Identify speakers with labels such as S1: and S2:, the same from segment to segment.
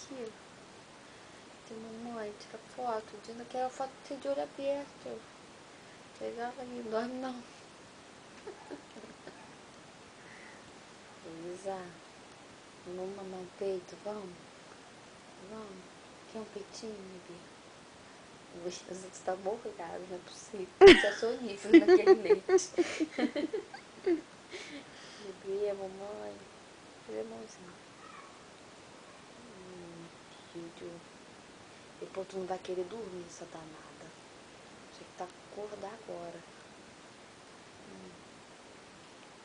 S1: aqui. Tem mamãe, tira foto. Dizendo que é a foto de olho aberto. Pegar ela ali, não dorme não. Luísa, vamos mamar um peito, vamos? Vamos? Quer um peitinho, bebê? Você está morgado, não é possível. Você é sonífero naquele leite. Bebê, mamãe. Cadê a mãozinha? Filho. Depois tu não vai querer dormir, essa danada. Você que tá acordar agora.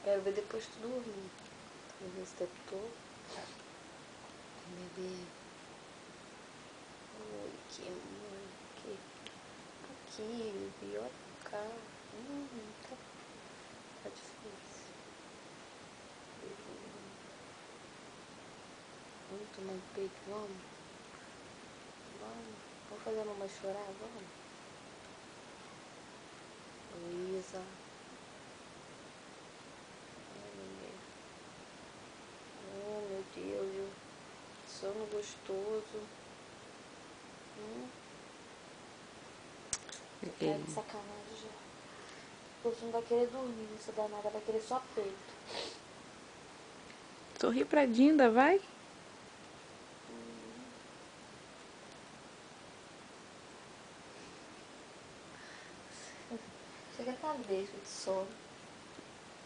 S1: Quero ver depois tu dormir. Dormir esse tempo todo. Bebê. Oi, que mãe. Aqui, bebê. Olha pra cá. Tá difícil. Vamos tomar um peito, vamos? Vamos. Vamos fazer a mamãe chorar, vamos? Luísa. Oh, meu Deus, viu? Sono gostoso. Tá de sacanagem já. Você não vai querer dormir, essa danada vai querer só peito.
S2: Sorri pra Dinda, vai.
S1: Chega a cabeça de sono.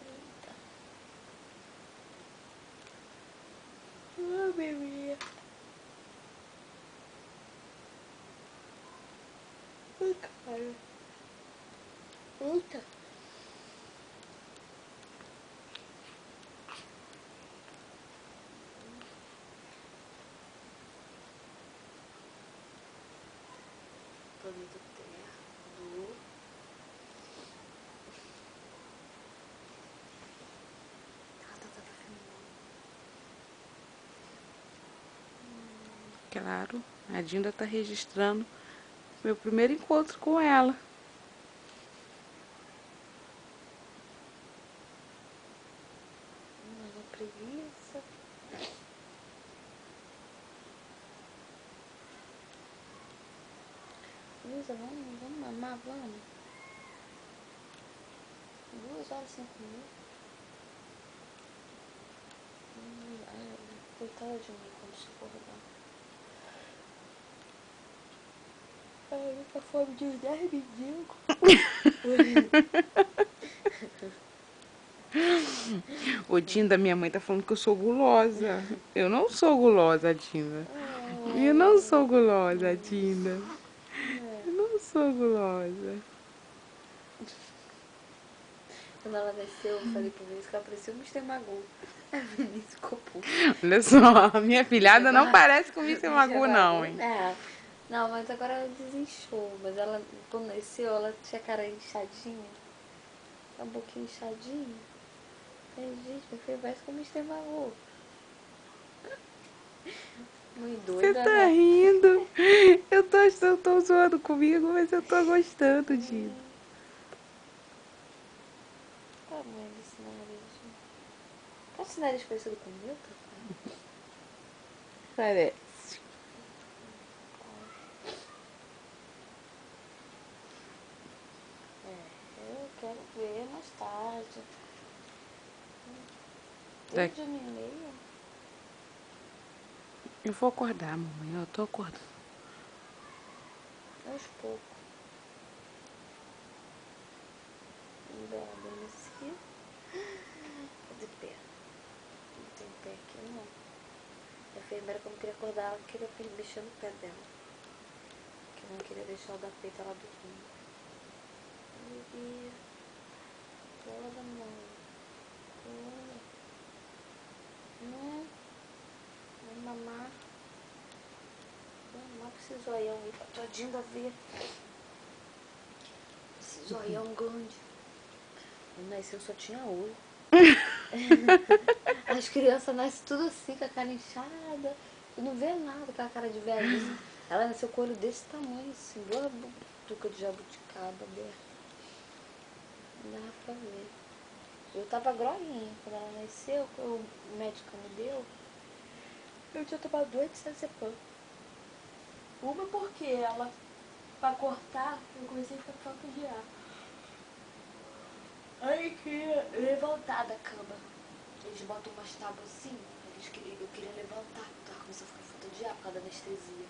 S1: Eita. Bebê. Ai, cara. Eita. Planeta Terra. Do... Tá filmando.
S2: Claro, a Dinda tá registrando meu primeiro encontro com ela.
S1: Uma preguiça. Luísa, vamos mamar, vamos? 2h05. Ai, coitada de mim quando se acordar. Ai, tá fome de uns 10 mendigos.
S2: Ô, Dinda, minha mãe tá falando que eu sou gulosa. Eu não sou gulosa, Dinda. Eu não sou gulosa, Dinda. Eu não sou gulosa.
S1: Quando ela nasceu, eu falei pro Vinícius que ela parecia um Mr. Magoo. Aí o Vinícius ficou puto.
S2: Olha só, a minha filhada não parece com o Mr. Magoo, não, hein?
S1: Não, mas agora ela desinchou. Mas ela, quando nasceu, ela tinha a cara inchadinha. A boquinha inchadinha. Aí, gente, meu filho parece com o Mr. Magoo. Muito
S2: Você
S1: doida,
S2: tá
S1: né?
S2: rindo. Eu tô zoando comigo, mas eu tô gostando, Dinda.
S1: Tá tamanho desse nariz. Tá esse nariz parecido com o meu, tá?
S2: Parece.
S1: Eu quero ver mais tarde.
S2: Daqui.
S1: 2h30.
S2: Eu vou acordar, mamãe. Eu tô acordando.
S1: Aos poucos. Bela adormeci. Tô de pé. Não tem pé aqui não. A enfermeira, como queria acordar, ela queria mexer no pé dela. Que eu não queria deixar ela dar peito, ela dormindo. Bebia. Toda mãe. Toda. Vamos mamar. Vamos mamar com esse zoião aí pra tua Dinda ver. Esse zoião grande. Eu nasci, eu só tinha olho. As crianças nascem tudo assim, com a cara inchada. Tu não vê nada com a cara de velhice. Ela nasceu com o olho desse tamanho, assim, duas butucas de jabuticaba aberta. Não dava pra ver. Eu tava groguinha quando ela nasceu, o médico me deu. Eu tinha tomado 2 de diazepam. Uma porque ela, pra cortar, eu comecei a ficar com falta de ar. Aí queria levantar da cama. Eles botam umas tábuas assim, eu queria levantar, porque tava começando a ficar com falta de ar por causa da anestesia.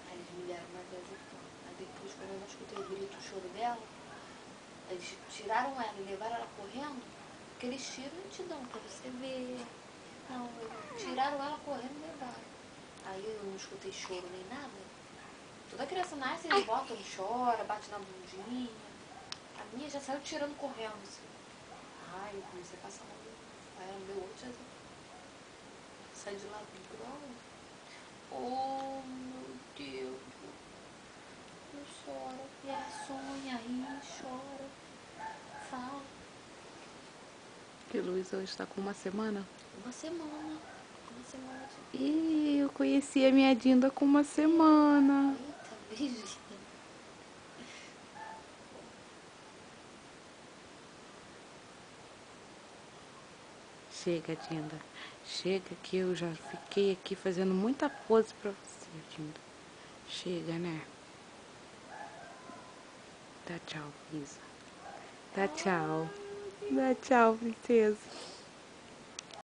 S1: Aí eles me deram uma diazepam. Aí depois, quando eu não escutei o grito, o choro dela, eles tiraram ela e levaram ela correndo, porque eles tiram e te dão pra você ver. Não, tiraram ela correndo e levaram. Aí eu não escutei choro nem nada. Toda criança nasce, eles botam, chora, bate na bundinha. A minha já saiu tirando correndo, assim. Ai, eu comecei a passar mal. Aí ela deu outro, já sai de lá igual. Oh, meu Deus. Eu choro. E ela sonha, ri, chora, fala.
S2: Que Luiz hoje está com uma semana?
S1: Uma semana. Uma semana de...
S2: Ih, eu conheci a minha Dinda com uma semana.
S1: Eita, beijinho.
S2: Chega, Dinda. Chega que eu já fiquei aqui fazendo muita pose pra você, Dinda. Chega, né? Dá tchau, Isa. Dá tchau. Dá tchau, princesa.